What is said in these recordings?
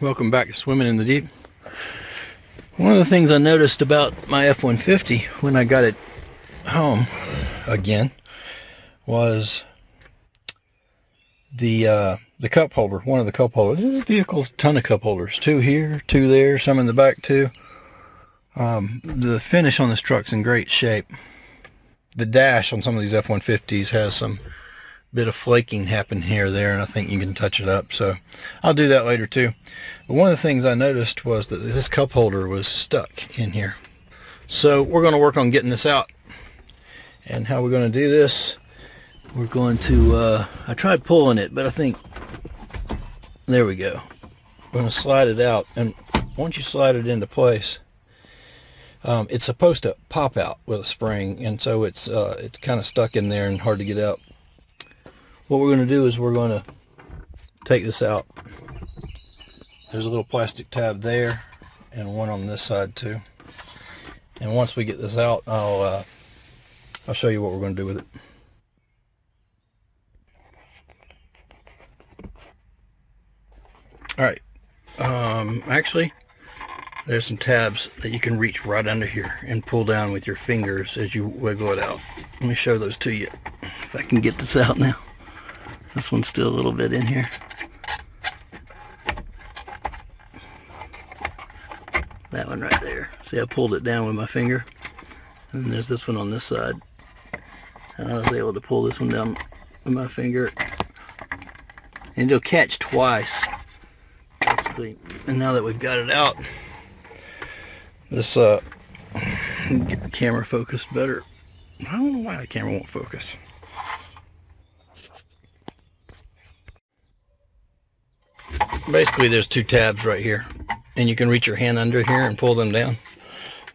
Welcome back to Swimming in the Deep. One of the things I noticed about my F-150 when I got it home again was the cup holder, one of the cup holders. This vehicle's a ton of cup holders. 2 here, 2 there, some in the back too. The finish on this truck's in great shape. The dash on some of these F-150s has some bit of flaking happen here or there, and I think you can touch it up, so I'll do that later too. But one of the things I noticed was that this cup holder was stuck in here, so we're going to work on getting this out. And how we're going to do this, we're going to I tried pulling it, but I think there we go. We're going to slide it out, and once you slide it into place, it's supposed to pop out with a spring, and so it's kind of stuck in there and hard to get out. What we're going to do is we're going to take this out. There's a little plastic tab there and one on this side too. And once we get this out, I'll show you what we're going to do with it. Alright, actually there's some tabs that you can reach right under here and pull down with your fingers as you wiggle it out. Let me show those to you if I can get this out now. This one's still a little bit in here. That one right there. See, I pulled it down with my finger. And there's this one on this side. And I was able to pull this one down with my finger. And it'll catch twice, basically. And now that we've got it out, this get the camera focused better. I don't know why the camera won't focus. Basically there's 2 tabs right here, and you can reach your hand under here and pull them down.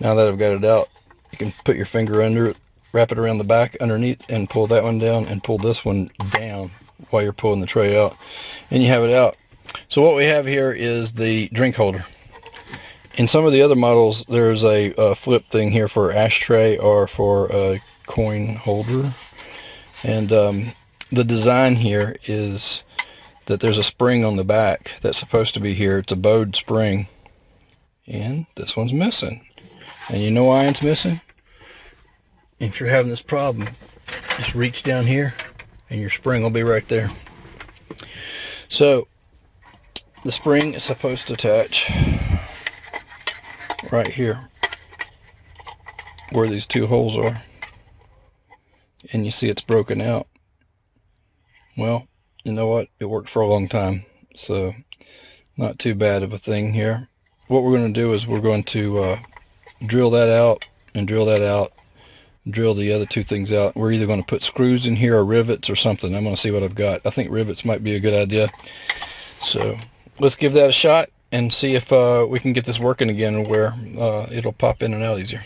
Now that I've got it out, you can put your finger under it, wrap it around the back underneath, and pull that one down and pull this one down while you're pulling the tray out, and you have it out. So what we have here is the drink holder. In some of the other models there's a flip thing here for ashtray or for a coin holder, and the design here is that there's a spring on the back that's supposed to be here. It's a bowed spring, and this one's missing. And you know why it's missing? If you're having this problem, just reach down here and your spring will be right there. So the spring is supposed to attach right here where these 2 holes are, and you see it's broken out. Well, you know what, it worked for a long time, so not too bad of a thing here. What we're going to do is we're going to drill that out and drill that out, drill the other 2 things out. We're either going to put screws in here or rivets or something. I'm going to see what I've got. I think rivets might be a good idea, so let's give that a shot and see if we can get this working again where it'll pop in and out easier.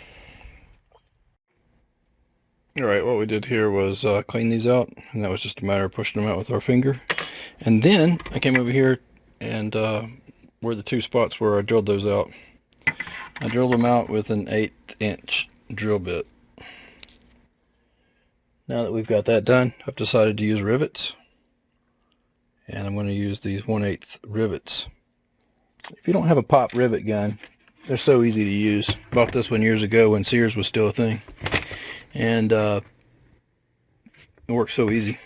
Alright, what we did here was clean these out, and that was just a matter of pushing them out with our finger. And then I came over here and where the 2 spots where I drilled those out, I drilled them out with an 1/8" drill bit. Now that we've got that done, I've decided to use rivets, and I'm going to use these 1/8 rivets. If you don't have a pop rivet gun, they're so easy to use. Bought this one years ago when Sears was still a thing. And it works so easy.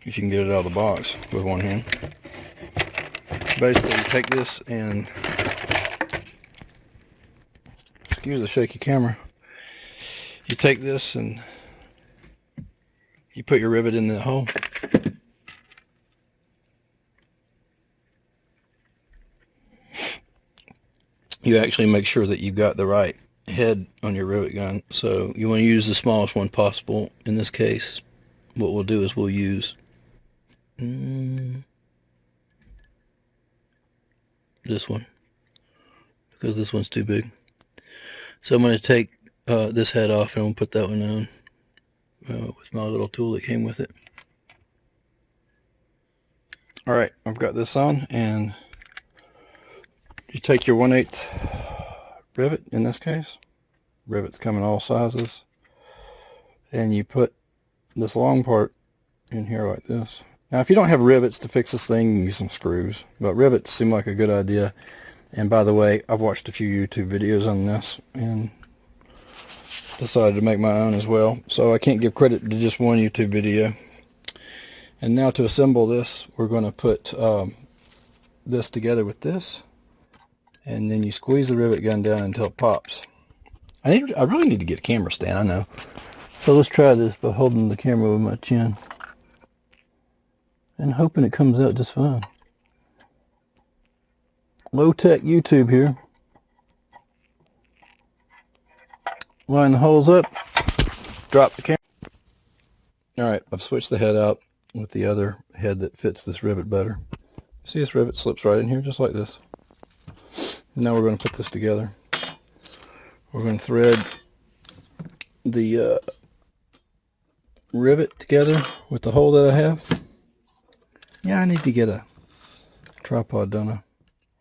You can get it out of the box with one hand. Basically, you take this and, excuse the shaky camera, you take this and you put your rivet in the hole. You actually make sure that you've got the right head on your rivet gun, so you want to use the smallest one possible. In this case, what we'll do is we'll use this one, because this one's too big. So I'm going to take this head off, and I'm going to put that one on with my little tool that came with it. Alright, I've got this on, and you take your 1/8 rivet, in this case, rivets come in all sizes, and you put this long part in here like this. Now, if you don't have rivets to fix this thing, you can use some screws. But rivets seem like a good idea. And by the way, I've watched a few YouTube videos on this and decided to make my own as well. So I can't give credit to just one YouTube video. And now to assemble this, we're going to put this together with this. And then you squeeze the rivet gun down until it pops. I really need to get a camera stand, I know. So let's try this by holding the camera with my chin. And hoping it comes out just fine. Low-tech YouTube here. Line the holes up. Drop the camera. Alright, I've switched the head out with the other head that fits this rivet better. See, this rivet slips right in here just like this. Now we're going to put this together. We're going to thread the rivet together with the hole that I have. Yeah, I need to get a tripod, don't I?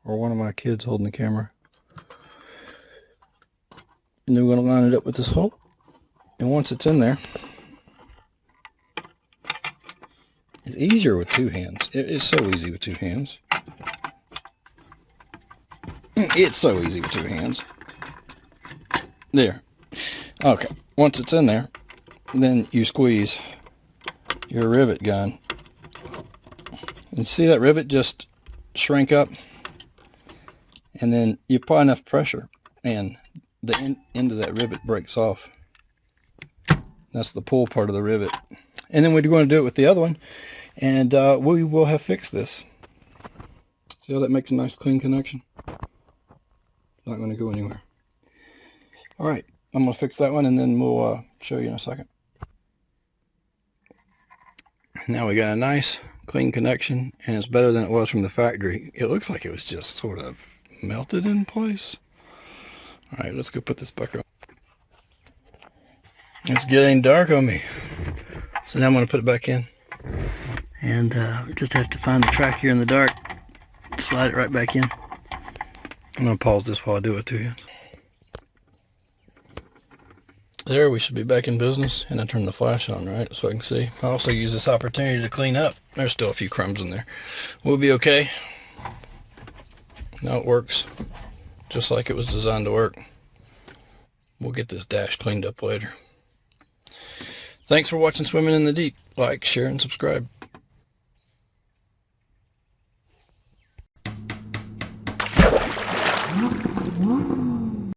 Or one of my kids holding the camera. And then we're going to line it up with this hole. And once it's in there, it's easier with two hands. It's so easy with two hands. It's so easy with two hands. There. Okay. Once it's in there, then you squeeze your rivet gun. And you see that rivet just shrink up? And then you apply enough pressure and the end of that rivet breaks off. That's the pull part of the rivet. And then we're going to do it with the other one. And we will have fixed this. See how that makes a nice clean connection? It's not going to go anywhere. Alright, I'm going to fix that one and then we'll show you in a second. Now we got a nice clean connection, and it's better than it was from the factory. It looks like it was just sort of melted in place. Alright, let's go put this back on. It's getting dark on me. So now I'm going to put it back in. And just have to find the track here in the dark. Slide it right back in. I'm going to pause this while I do it to you. There, we should be back in business, and I turn the flash on, right, so I can see. I also use this opportunity to clean up. There's still a few crumbs in there. We'll be okay. Now it works just like it was designed to work. We'll get this dash cleaned up later. Thanks for watching Swimming in the Deep. Like, share, and subscribe.